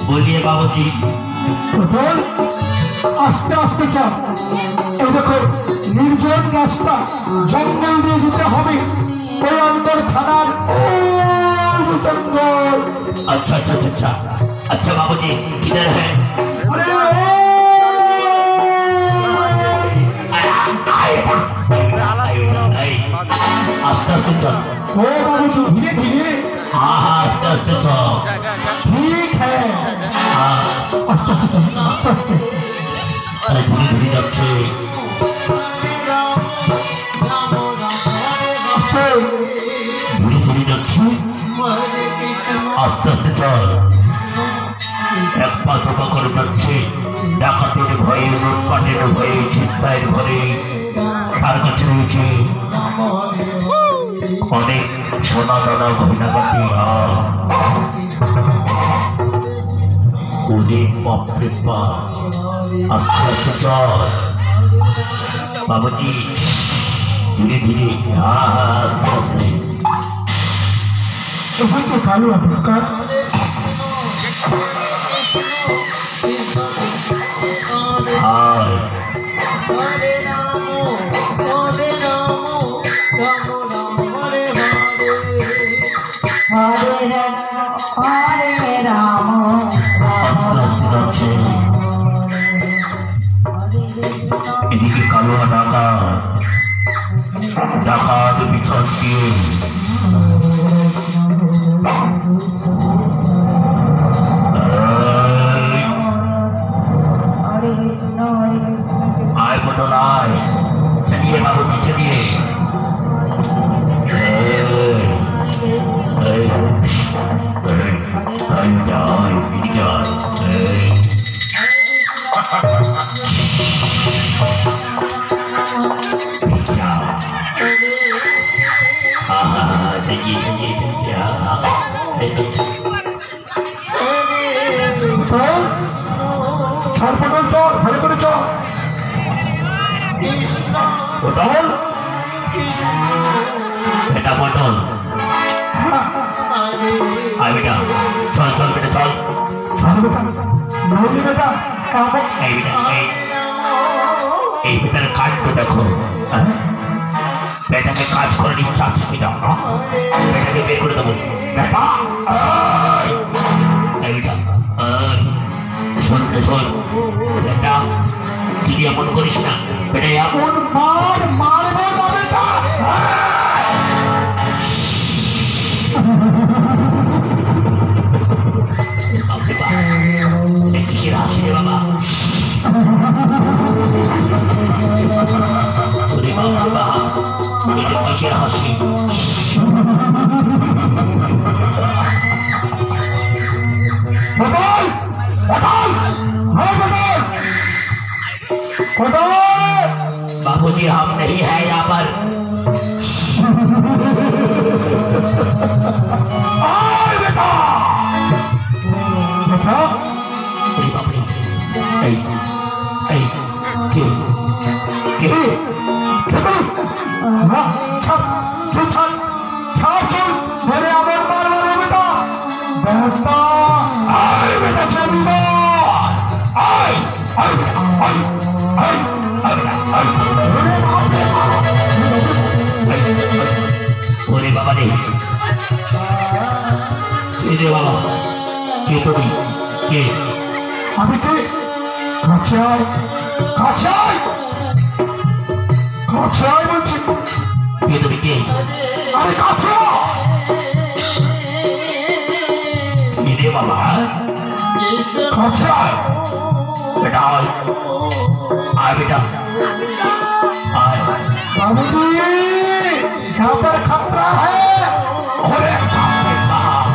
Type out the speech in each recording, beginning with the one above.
बोलिए बाबूजी। आस्ते आस्ते चल। এই দেখো নির্জন রাস্তা, জঙ্গল দিয়ে যেতে হবে। ওই অন্দর থানার ওই জঙ্গল। अच्छा अच्छा अच्छा अच्छा बाबूजी किधर है? अरे आस्ते आस्ते चल। ओ बाबूजी धीरे धीरे। हाँ हाँ आस्ते आस्ते चल। ठीक है हाँ आस्ते आस्ते चल, आस्ते आस्ते। अरे धीरे धीरे যাচ্ছে। आस्ते ধীরে ধীরে যাচ্ছে। আস্তে আস্তে চল। এক পা দুপা করে যাচ্ছে। ডাকাতের ভয়ে, লুটপাটের ভয়ে, চিন্তায়ের ভয়ে তার কাছে রয়েছে অনেক সোনা দানা গয়নাগাটি। ওরে বাপরে বাপ, আস্তে আস্তে চল বাবুজি, ধীরে ধীরে। হ্যাঁ হ্যাঁ আস্তে আস্তে। ওই তো কালু আপনার হায় আস্তে আস্তে যাচ্ছে। এদিকে কালো ডাকাত পিছন দিয়ে आए बटन आए। चलिए बाबूजी चलिए। चलिए चलिए चलिए। ছাড়পটল চল, ভালো করে চল। পটল বেটা পটল। হ্যাঁ আয় বেটা চল চল বেটা চল। চল বেটা, নদী বেটা এমন এই বেটা এই বেটার কাটবো দেখো। হ্যাঁ বেটাকে কাজ করার ইচ্ছা আছে কিনা? বেটাকে বের করে দেবো। বেটা এই বেটা শোন শোন বেটা, যদি এমন করিস না বেটা এমন মার মারবে না বেটা। কিসের হাসি রে বাবা? ওরে বাবা এটা কিসের হাসি? পটল পটল হ্যাঁ পটল পটল। बाबूजी हम नहीं है यहाँ पर। আয় বেটা বেটা। अरे बाप रे, ऐ के চল হ্যাঁ ছাড় চল ছাড় ছাড় চল। ধরে আবার মারবে বেটা বেটা। আয় বেটা চলি না। আয় আয় আয় আয় ওরে বাবা রে, রে বাবা কে তুমি? কে? আমি কে? কাছে আয় কাছে আয় কাছে আয় বলছি। কে তুমি? কে? আরে কাছে রে বাবা কাছে আয় बेटा आय आय बेटा आय বাবুজি यहाँ पर खतरा है। अरे बाप रे बाप।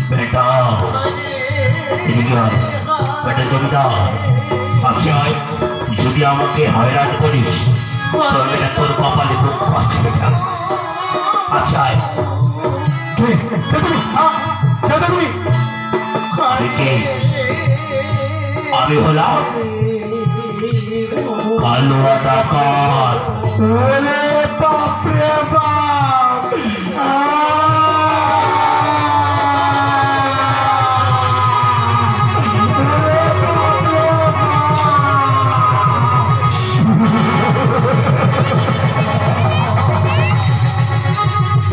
बेटा এদিকে আয়। বেটা জমিদার পাশে আয়। যদি আমাকে হয়রান করিস তবে না তোর কপালে দুঃখ আছে বেটা। আচ্ছা আয়। কে তুমি? কে তুমি? আমি কে? আমি হলাম কালুয়া ডাকাত। ওরে বাপ রে বাপ।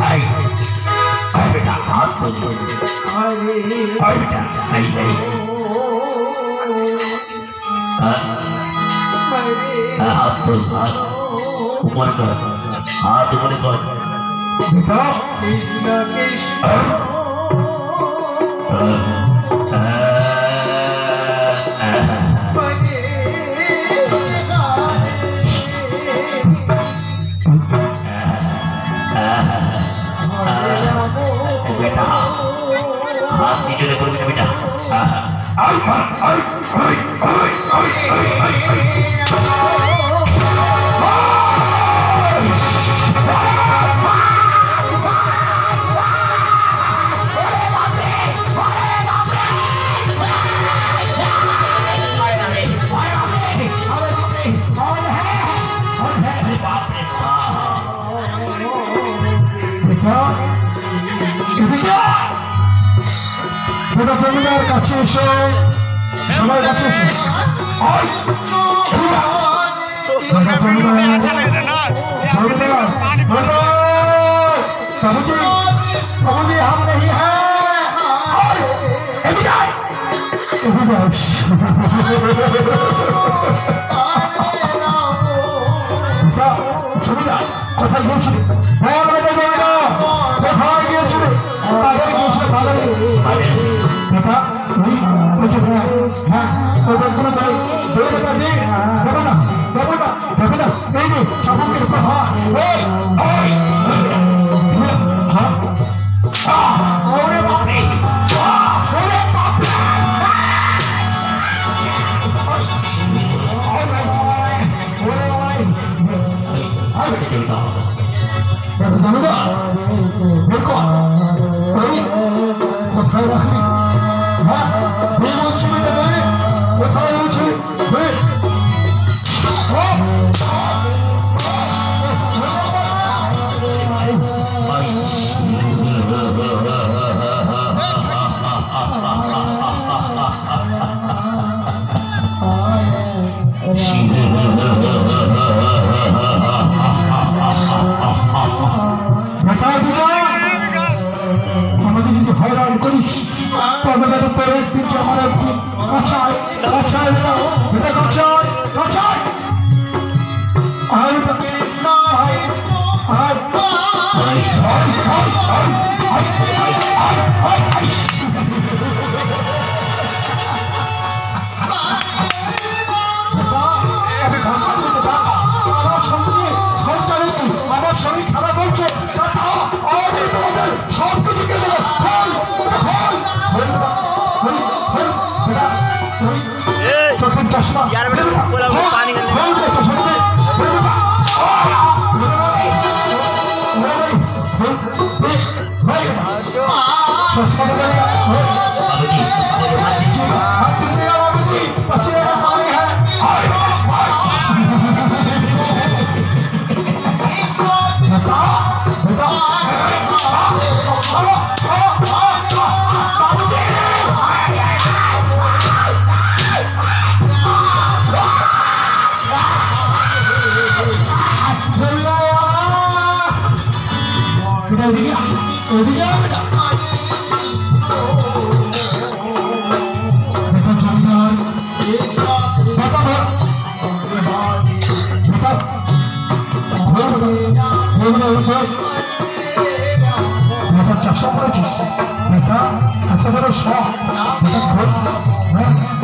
আয় আয় বেটা হাত ধরে। আয় বেটা আয় আয়। হাত ধর হাত উপরে কর। হাত উপরে কর। বেটা बेटा हाथ नीचे देखो बेटा। आई आई आई आई आई आई आई आई বেটা জমিদার কাছে এসো, সবার কাছে এসো। বেটা জমিদার জমিদার प्रभुजी प्रभुजी हम नहीं हैं। জমিদার কোথায় গিয়েছিলে? বল বেটা জমিদার কোথায় গিয়েছিলে? বাজারে গিয়েছিলে বাজারে। বেটা ওই যে হ্যাঁ ওই ব্যাগগুলো ভাই বেটা নেই দেবো না দেবো না দেবে না। এই যে চাবুকের উপর হাত। ওরে বাপরে ওরে বাপরে। কোথায় রাখলি? হ্যাঁ বলছি কোথায় বলছি? আমাকে যদি হয়রান করিস তবে বেটা তোর একদিন আমার একদিন কাছায় কাছায় বেটা কাছায় কাছায়। আমার শরীর খারাপ হচ্ছে সব কিছু কেটে চোখের চশমা চাষা করেছিস বেটা এত বড় শখ বেটা খোঁজ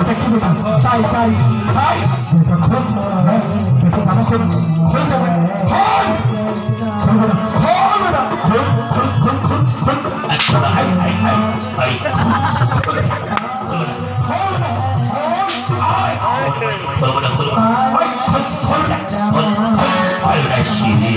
এটা কি বেটা তাই তাই তাই বেটা খোঁজ বেটা দানা খোঁজ খোঁজ দেবে আসি রে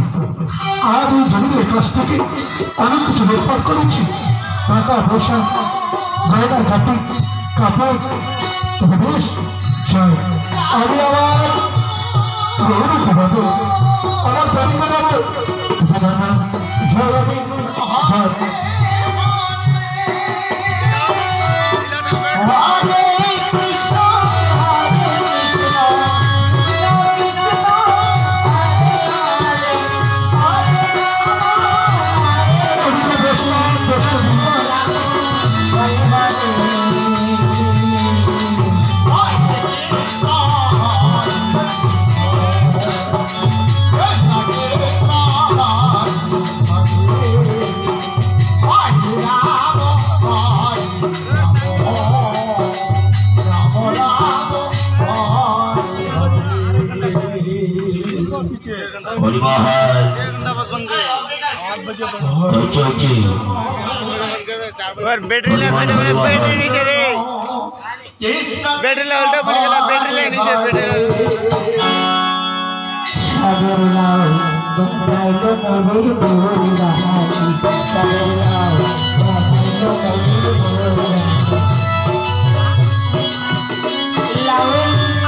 কি কথা आज जमीन काছ থেকে অনেক কিছু বের করেছি টাকা পয়সা গয়না গাটি কাপড় তবে বেশ আমি আমার গরু খাবো আমার পরিবার बैटरी नीचे रे बैटरी उल्टा पड़ गया बैटरी नीचे सागर लाओ दुखाइलो मोर बोल रहाई सागर लाओ दुखाइलो मोर बोल लाओ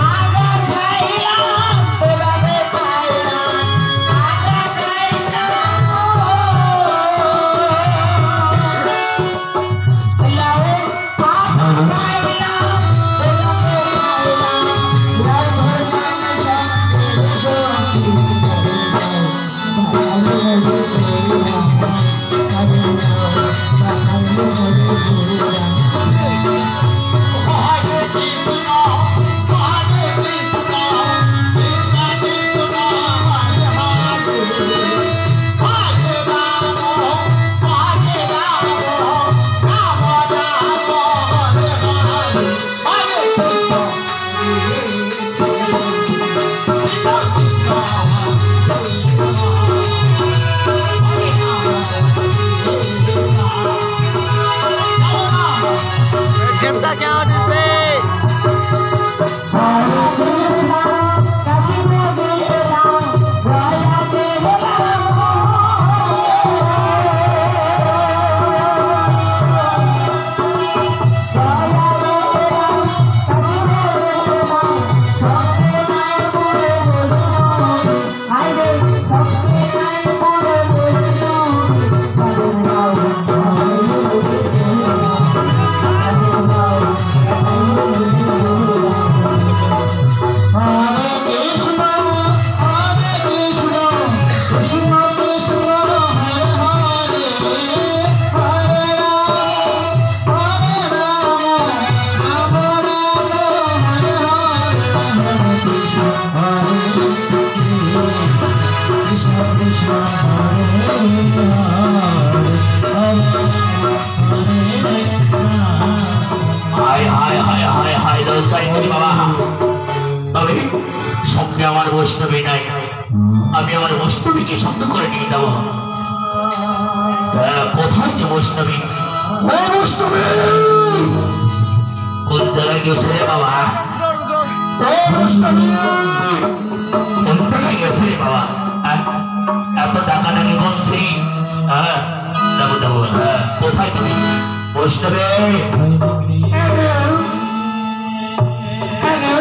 आगा खाइला तोरा रे खाइला आगा खाइला लाओ आगा खाइला तोरा रे खाइला लाओ घर मानसा বৈষ্ণবী নাই, আমি আমার বৈষ্ণবীকে শব্দ করে নিয়ে যাবো। কোথায় যে বৈষ্ণবী? ও বৈষ্ণবী, কোন জায়গায় গেছে রে বাবা? ও বৈষ্ণবী, কোন জায়গায় গেছে রে বাবা? এত টাকা নাকি করছি? যাবো যাবো। কোথায় তুমি বৈষ্ণবী? হ্যালো হ্যালো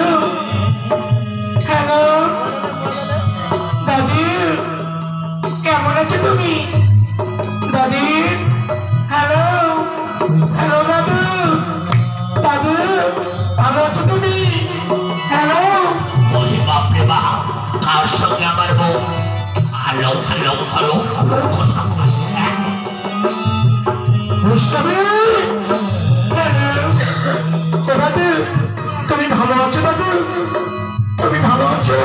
হ্যালো, দাদি কেমন আছো তুমি? দাদি, হ্যালো হ্যালো, দাদু দাদু, ভালো আছো তুমি? হ্যালো, বলি বাপরে বাপ, কার সঙ্গে আমার বউ হ্যালো হ্যালো হ্যালো হ্যালো কথা বলে? বৈষ্ণবী, হ্যালো, ও দাদু, তুমি ভালো আছো দাদু? তুমি ভালো আছো?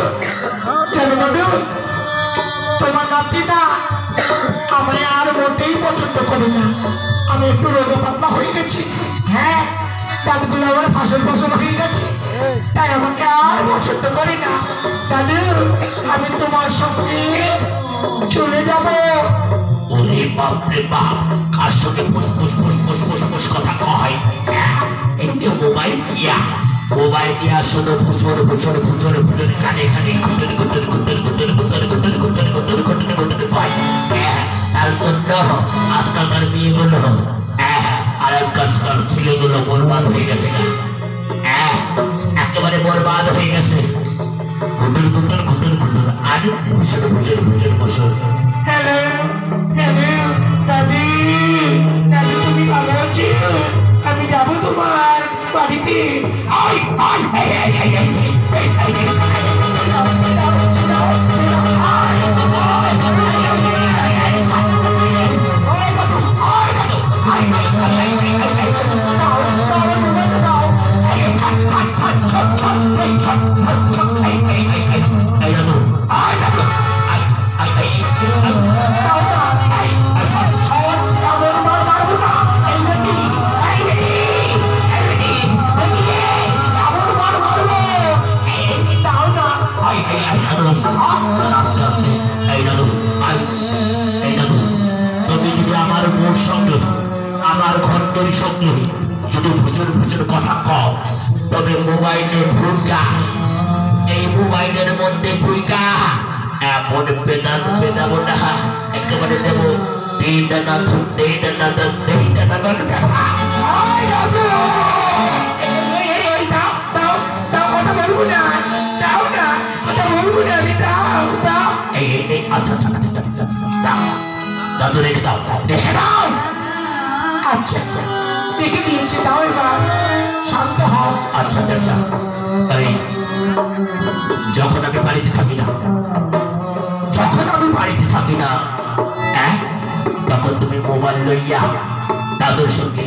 জানো দাদু, তোমার নাতিটা আমি আর মোটেই পছন্দ করি না। আমি একটু রোগে পাতলা হয়ে গেছি। হ্যাঁ, দাঁতগুলো আমার ফসল ফসল হয়ে গেছে, তাই আমাকে আর পছন্দ করি না। দাদু, আমি তোমার সঙ্গে চলে যাব। ওরে বাপরে বাপ, কার সঙ্গে ফুসফুস ফুসফুস ফুসফুস কথা কয়? এই যে মোবাইল দিয়া, মোবাইল দিয়া শোনো ফুসর ফুসর ফুসর ফুসর কানে কানে ঘুটর ঘুটর ঘুটর ঘুটর ঘুটর ঘুটর ঘুটর ঘুটর ঘুটর ঘুটর কয়। তার জন্য আজকালকার মেয়েগুলো আর আজকালকার ছেলেগুলো বরবাদ হয়ে গেছে না, একেবারে বরবাদ হয়ে গেছে। ঘুটর ঘুটর ঘুটর ঘুটর আর ফুসর ফুসর ফুসর ফুসর। হ্যালো হ্যালো, দাদি দাদি, তুমি ভালো আছো? আমি যাবো তোমার বাড়িতে। আই আই এই এই এই এই এই এই আস্তে আস্তে। এই দাদু, এই দাদু, তুমি যদি আমার মোর সঙ্গে, আমার ঘন্টর সঙ্গে যদি ফুসুর ফুসুর কথা কও, তবে মোবাইলের ভুলটা, এই মোবাইলের মধ্যে ভুইকা এমন পেদান পেদাবো না, একেবারে দেবো দিনটা না দিনটা না দিনটা না আচ্ছা আচ্ছা আচ্ছা আচ্ছা, দাও দাদু, রেখে দাও রেখে দাও। আচ্ছা, রেখে দিয়েছি, দাও এবার শান্ত হও। আচ্ছা আচ্ছা আচ্ছা। এই যখন আমি বাড়িতে থাকি না, যখন আমি বাড়িতে থাকি না, তখন তুমি মোবাইল লইয়া দাদুর সঙ্গে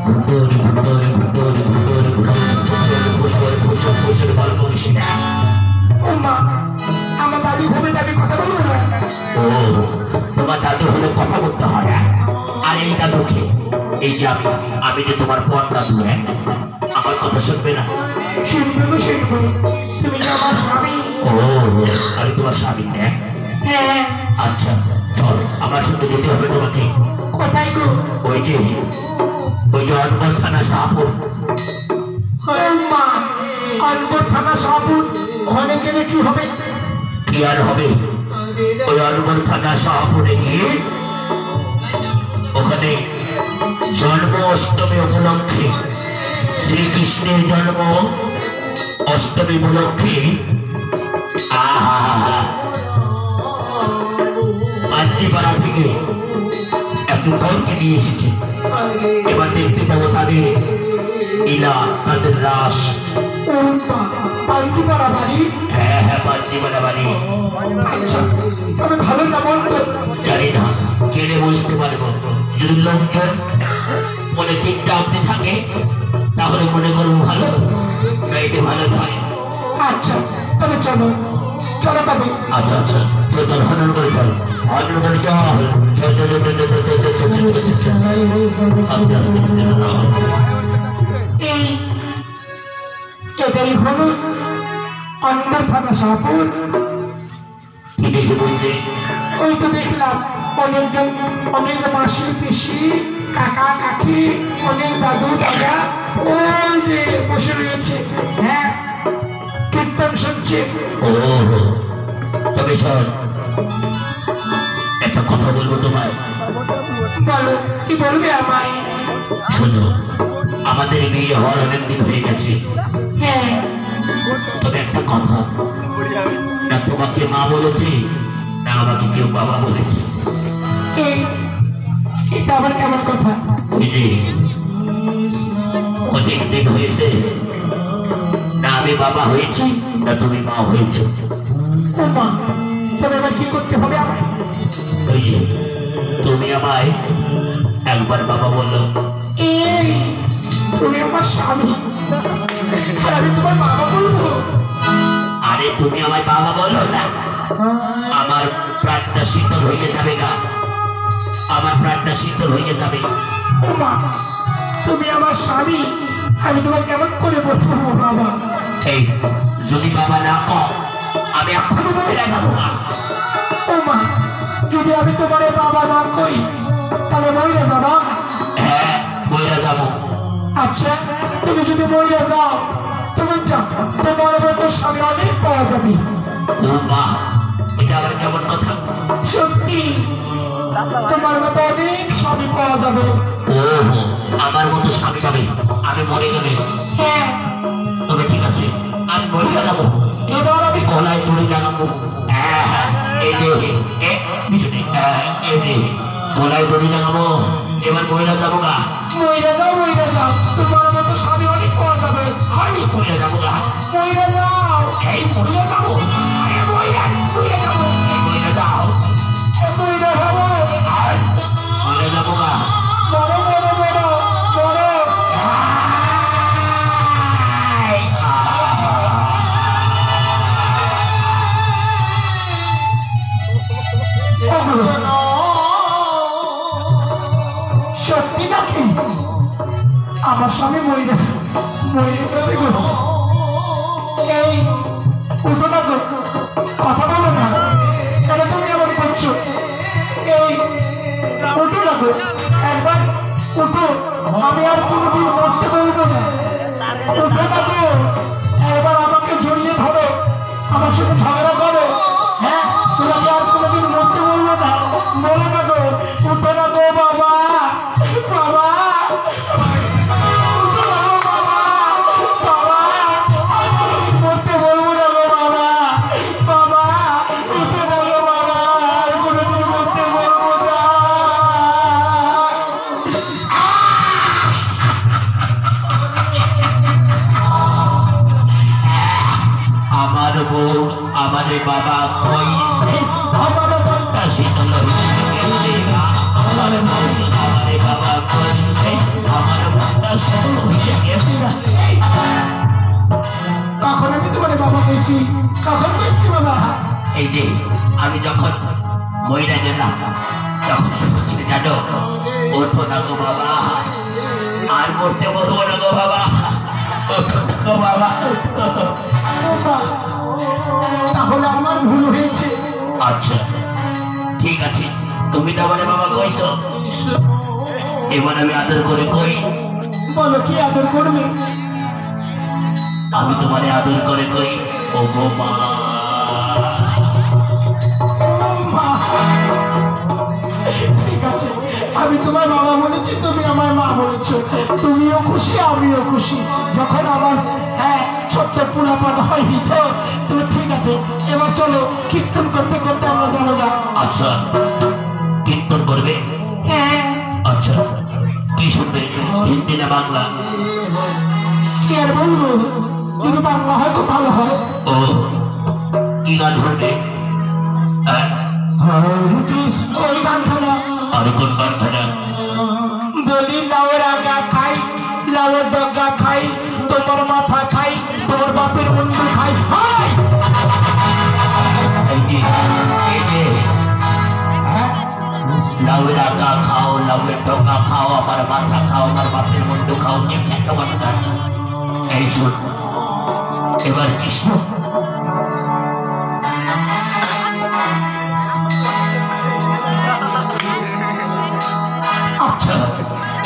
ঘুটরে ঘুটরে ঘুটরে ঘুটরে ঘুটরে ফুসর ফুসর ফুসর ফুসর গল্প করিস না। ও মা, আমার দাদি ঘুমে দাদি কথা বলবো না। ও, তোমার দাদু হলে কথা বলতে হয়। আর এই দাদুকে, এই যে আমি যে তোমার পর দাদু, আমার কথা শুনবে না? শুনবো শুনবো, তুমি তো আমার স্বামী। ও, আমি তোমার স্বামী। হ্যাঁ, আচ্ছা, চল আমার সঙ্গে যেতে হবে তোমাকে। কোথায় গো? ওই যে অনবর থানা শাহপুর। ও মা, অনবর থানা শাহপুর, ওখানে গেলে কি হবে? কি আর হবে? ওই অনবর থানা শাহপুরে গিয়ে ওখানে জন্ম অষ্টমী উপলক্ষে, শ্রীকৃষ্ণের জন্ম অষ্টমী উপলক্ষে পাঞ্জিপাড়া থেকে একটু দলকে নিয়ে এসেছে। এবার দেখতে যাবো তাদের লীলা, তাদের রাস। ও মা, পাঞ্জিপাড়া বাড়ি? হ্যাঁ হ্যাঁ, পাঞ্জিপাড়া বাড়ি। আচ্ছা, তবে ভালো না মন্দ? জানি না, কেড়ে বুঝতে পারবো। যদি লোকজন মনে দিকটা আপনি থাকে, তাহলে মনে করবো ভালো, গাইতে ভালো নয়। আচ্ছা, তবে চলো চলো তবে। আচ্ছা আচ্ছা, চল চল, হনন করে চল, হনন করে চল, চল চল চল চল চল চল চল চল চল চল। আস্তে আস্তে আস্তে আস্তে। এই এটাই হলো অনবর থানা শাহপুর। দেখে বলতে? ওই তো দেখলাম অনেকজন, অনেক মাসি পিসি কাকা কাকি অনেক দাদু দাদা ওই যে বসে রয়েছে, হ্যাঁ কীর্তন শুনছে। ও তবে শোন, একটা কথা বলবো তোমায়। বলো, কি বলবে আমায়? শোনো, আমাদের বিয়ে হওয়ার অনেকদিন হয়ে গেছে, হ্যাঁ তবে একটা কথা, না তোমাকে মা বলেছে না আমাকে কেউ বাবা বলেছে। এটা আবার কেমন কথা? ওই যে অনেক দিন হয়েছে, না আমি বাবা হয়েছি না তুমি মা হয়েছো। ও মা, তবে এবার কি করতে হবে আমায়? ওই যে তুমি আমায় একবার বাবা বললো। এই তুমি আমার স্বামী, আর আমি তোমার বাবা বলবো? আরে তুমি আমায় বাবা বলো না, আমার প্রাণটা শীতল হয়ে যাবে গা, আমার প্রাণটা শীতল হয়ে যাবে। ও মা, তুমি আমার স্বামী, আমি তোমার কেমন করে বলবো বাবা? এই যদি বাবা না কও, আমি এখনো বলে যাবো না। ও মা, যদি আমি তোমার বাবা না কই তাহলে মরে যাবা? হ্যাঁ বইরা যাবো। আচ্ছা, তুমি যদি মরে যাও, তুমি যাও, তোমার মতো স্বামী অনেক পাওয়া যাবে। ও মা, এটা আবার কেমন কথা? সত্যি, তোমার মতো অনেক স্বামী পাওয়া যাবে। ও আমার মতো স্বামী পাবে, আমি মরে গেলে? হ্যাঁ, তবে ঠিক আছে, আমি মরে যাবো। এবার আমি গলায় দড়ি লাগাবো। এই যে পিছনে, এই যে গলায় দড়ি লাগাবো, এবার মহিলা যাবো গা। মরে যাও, মরে যাও, তোমার মতো স্বামী অনেক পাওয়া যাবে। আমি মহিলা যাবো গা। মরে যাও, এই মহিলা যাবো, আরে মহিলা যাবো, এই মহিলা যাও, মরে যাবো, মহিলা যাবো গা। বড় বড় বড় বড়। সত্যি নাকি? আমার স্বামী মরে গেছে, মরে গেছে গো। এই উঠো না গো, কথা বলো না, কেন তুমি এমন করছো? এই উঠো না গো, একবার উঠো, আমি আর কোনোদিন মরতে বলবো না। উঠো না গো, একবার আমাকে জড়িয়ে ধরো, আমার সাথে ঝগড়া করো, হ্যাঁ তোমাকে আর কোনোদিন মরতে বলবো না। বলো না গো, উঠো না গো বাবা, বাবা উঠো না গো বাবা, বাবা মরতে বলবো না গো বাবা, বাবা উঠো না গো বাবা, আর কোনোদিন মরতে বলবো না। আমার বউ আমারে বাবা কইছে, আমার মনটা শীতল হয়ে গেছে গা। আমার বউ আমারে বাবা কইছে, আমার মনটা শীতল হয়ে গেছে গা। কখন আমি তোমার বাবা কইছি? কখন কইছি বাবা? এই যে আমি যখন মহিলা গেলাম তখন বলছিলে জানো, ওঠো না গো বাবা, আর মরতে বলবো না গো বাবা, ওঠো না গো বাবা, ওঠো। বাবা, তাহলে আমার ভুল হয়েছে। আচ্ছা ঠিক আছে, তুমি তো আমারে বাবা কইছো, এবার আমি আদর করে কই। বলো কি আদর করবে? আমি তোমারে আদর করে কই, ও গো মা। মা, ঠিক আছে, আমি তোমার বাবা বলেছি, তুমি আমার মা বলেছো, তুমিও খুশি আমিও খুশি। যখন আমার ছোট্ট পুলাপান হয়নি তো, তুমি ঠিক আছে, এবার চলো কীর্তন করতে করতে আমরা যাবো না। আচ্ছা কীর্তন করবে? হ্যাঁ, আচ্ছা কি শুনবে, হিন্দি না বাংলা? কি আর বলবো, যদি বাংলা হয় খুব ভালো হয়। ও কি গান শুনবে? ওই গানখানা আর কোন গানখানা? বলি লাউয়ের আগা খাই, লাউয়ের ডগা খাই, তোমার মাথা খাই, তোমার বাপের মুন্ডু খাই। হাই! এই যে লাউয়ের আগা খাও, লাউয়ের ডগা খাও, আমার মাথা খাও, আমার বাপের মুন্ডু খাও, কেমন গান? এই শোন, এবার কৃষ্ণ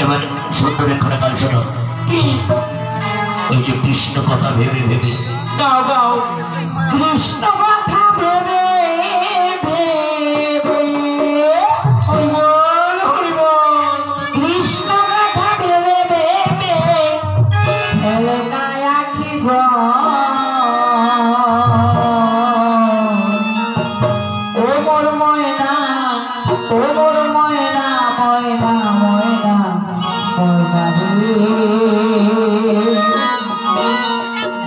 এবার সুন্দর এখানে গান শোনো। কি ওই যে কৃষ্ণ কথা ভেবে ভেবে গাও গাও কৃষ্ণ কথা ভেবে ভেবে হরিবল হরিবল কৃষ্ণ কথা ভেবে ভেবে ফেলে না আখি জল ও মোর ময়না ও মোর ময়না ময়না ময়না ময়না রে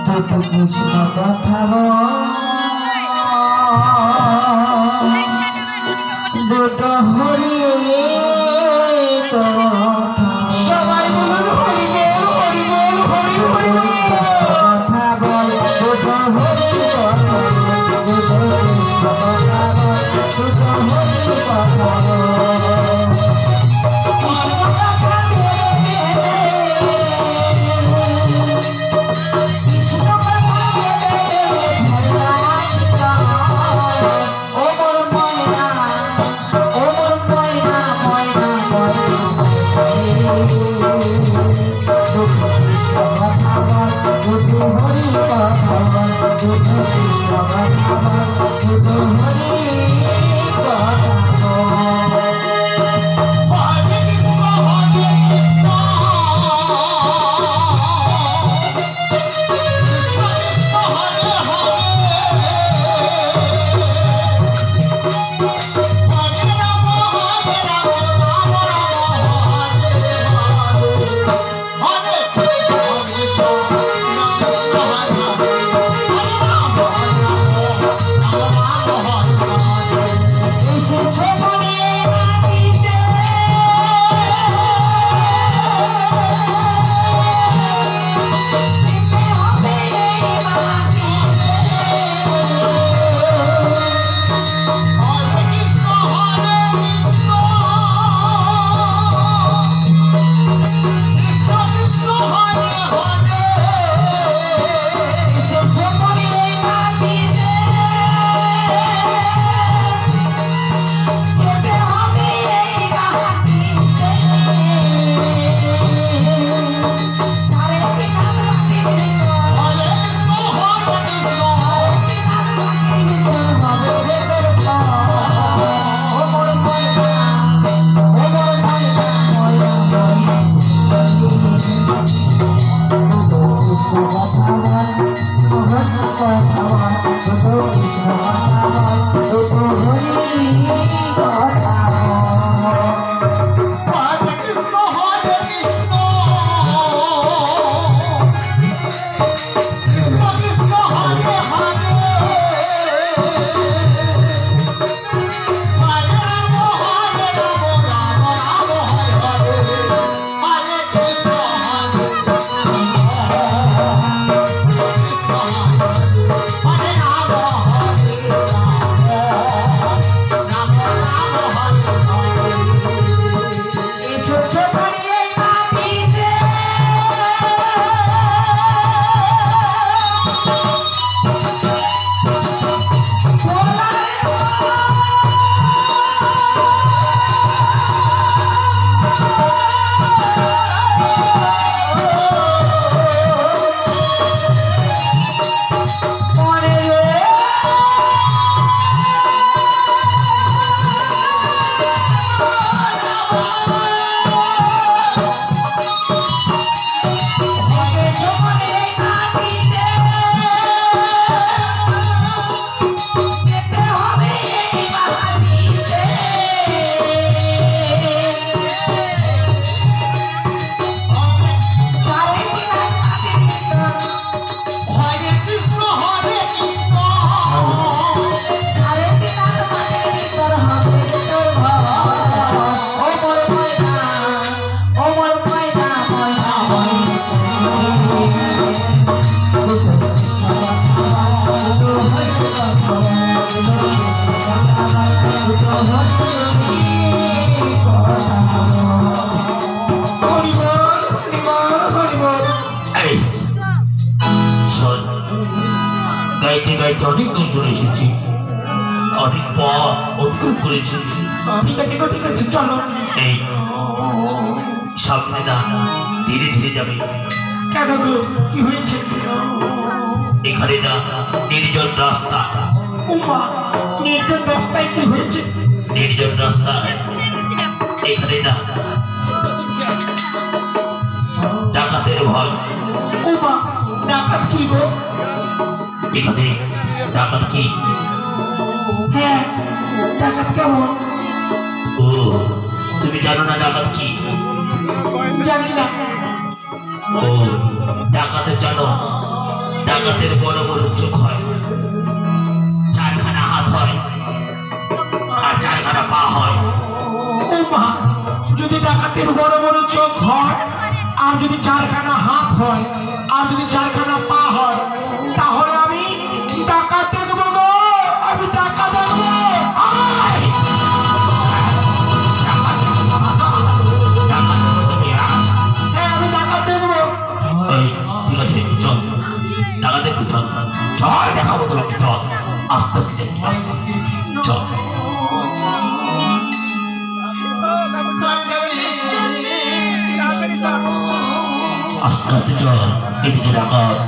দুটো কৃষ্ণ কথা দুটো হরি সবাই বলুন হরি বল হরি বল হরি হরি কথা বল দুটো হরি কথা দুটো কৃষ্ণ কথা বল দুটো হরি কথা বল কৃষ্ণ কথা কৃষ্ণ কথা ও মোর ময়না ও মোর ময়না ময়না দুটো কৃষ্ণ কথা বল দুটো হরি কথা বল দুটো কৃষ্ণ কথা বল দুটো হরি কথা বল গাইতে গাইতে অনেক দূর চলে এসেছি, অনেক পথ অতিক্রম করেছি। ঠিক আছে গো, ঠিক আছে, চলো। এই সামনে না ধীরে ধীরে যাবে। কেন গো, কি হয়েছে? এখানে না নির্জন রাস্তা। উমা, নির্জন রাস্তায় কি হয়েছে? নির্জন রাস্তা, এখানে না ডাকাতের ভয়। উমা, ডাকাত কি গো? এখানে ডাকাত কি? হ্যাঁ, ডাকাত কেমন? ও, তুমি জানো না ডাকাত কি? জানি না। ও, ডাকাতের জানো, ডাকাতের বড় বড় চোখ হয়, চারখানা হাত হয় আর চারখানা পা হয়। উমা, যদি ডাকাতের বড় বড় চোখ হয় আর যদি চারখানা হাত হয় আর যদি চারখানা পা হয়, তাহলে আমি ডাকাত দেখবো গো, আমি ডাকাত দেখবো। আয়! ডাকাত বলো তুমি, হ্যাঁ, আমি ডাকাত দেখবো। এই, ঠিক আছে, চল ডাকাত দেখবি, চল চল দেখাবো তোমাকে, চল আস্তে আস্তে দেখবি, আস্তে চল। আস্তে আস্তে চল, এদিকে ডাকাত।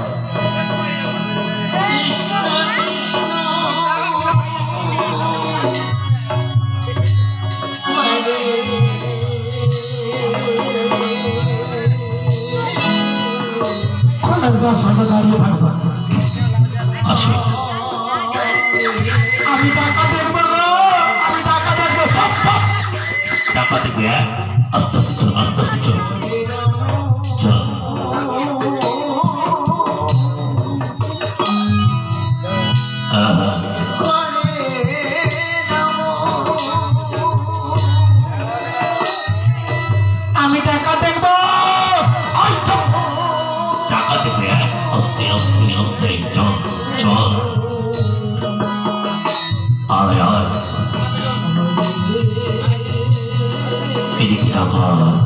খোলার সামনে দাঁড়িয়ে থাকবো। আসো, আমি ডাকাত দেখবো গো, আমি ডাকাত দেখবো। Chop, chop. ডাকাত দেখবি, হ্যাঁ? আস্তে আস্তে চল, আস্তে আস্তে চল, চল। আহা, আমি ডাকাত দেখবো। আয়, চপ। ডাকাত দেখবি, হ্যাঁ? আস্তে আস্তে আস্তে চল, চল। আয় আয়, এদিকে ডাকাত।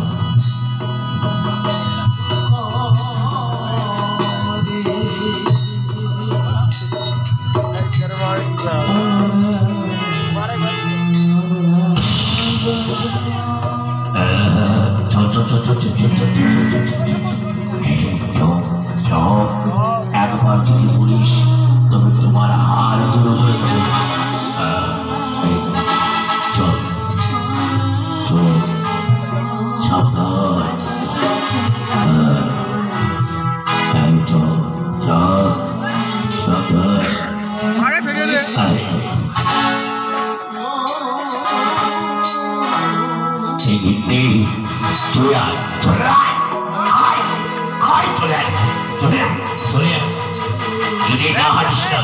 চল চল চল চল চল চল চল চল চল চল চল। একবার যদি বলিস তবে তোমার হার দূর হয়ে যাবে। চল চল, সাবধান। চল চল, সাবধান। এই গিন্নি, চলে আয়, চলে আয়, আয়, আয়, চলে আয়, চলে আয়, চলে আয়। যদি না হাঁটিস না,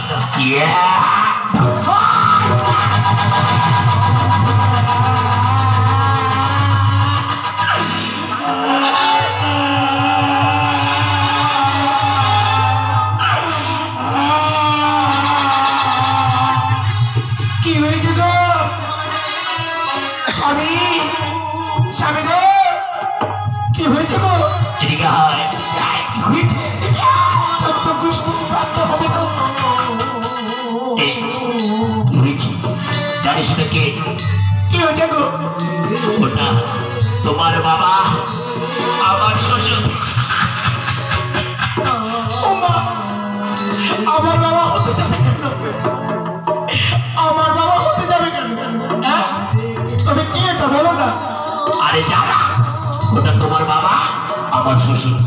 কি হয়েছে গো? স্বামী, স্বামী গো, কি হয়েছে গো? এদিকে আয়। কি হয়েছে? চোদ্দ কৃষ্ণ শান্ত হবে গো। এই, কি হয়েছে জানিস না? কে? কি হয়েছে গো? ওটা তোমার বাবা, আমার শ্বশুর। ওমা, আমার বাবা হতে যাবে কেন? আমার বাবা হতে যাবে কেন? হ্যাঁ, তবে কি এটা বলো না। আরে যারা, ওটা তোমার বাবা, আমার শ্বশুর।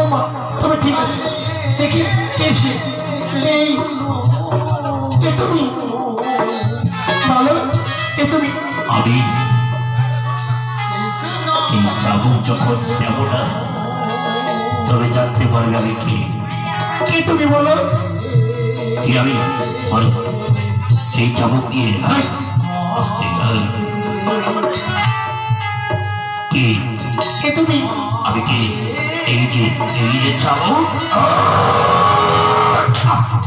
ওমা, তবে ঠিক আছে, দেখি এসে এই এ তুমি বলো, এ তুমি। আমি এই চাবুক যখন দেব না, তবে জানতে পারবে আমি কি। কি তুমি বলো? কি আমি? আরে, এই চাবুক দিয়ে আস্তে, কি এ তুমি। আমি কি? এই যে চাবুক।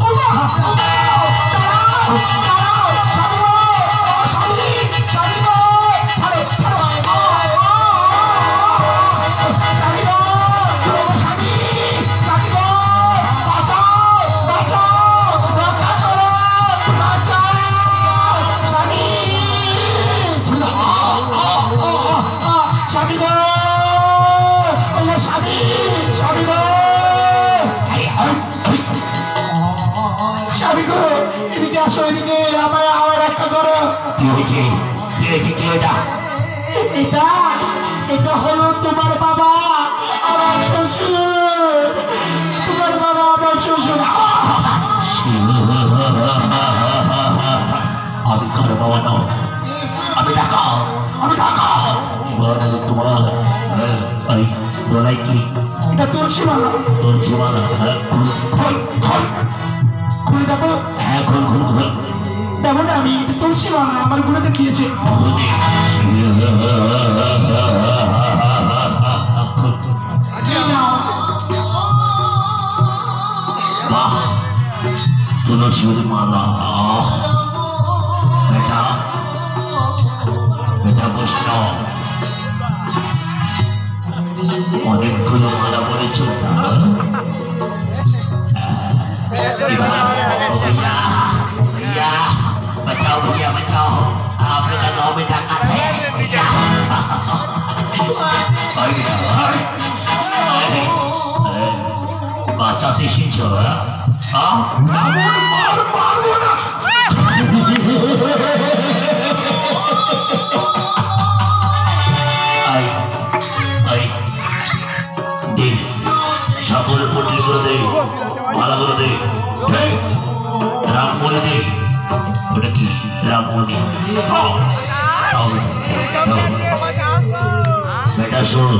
ওমা, দাঁড়াও, দাঁড়াও, দাঁড়াও, স্বামী গো, স্বামী, স্বামী গো, ছাড়ো, ছাড়ো, স্বামী গো, স্বামী, স্বামী গো, বাঁচাও, বাঁচাও, রক্ষা করো, বাঁচাও, স্বামী, স্বামী গো, এদিকে আসো, এদিকে আমায় আমার রক্ষা করো। কি হয়েছে? কি হয়েছে? কি এটা? এটা এটা হলো তোমার বাবা, আমার শ্বশুর। তোমার বাবা আমার শ্বশুর। আমি কার বাবা না, আমি ডাকা, আমি ডাকা। তোমার এই গলায় কি? এটা তুলসী মালা। তোর সীমানা খোল খোল খুলে দেখো। হ্যাঁ খোল খোল খোল। দেখো না, আমি এটা তুলসী মালা আমার গুলোতে দিয়েছে। এই নাও। বাহ, তুলসীর মালা। বেটা বেটা বৈষ্ণব, অনেকগুলো মালা বলেছ। भैया भैया बचाओ, भैया बचाओ, आपने का गाँव में डाका है भैया। বাঁচাতে শিখছ? সাগরের পটলিগুলো দে, মালাগুলো দে, রামমণি দে। ওটা কি? রামমণি। বেটা শোন,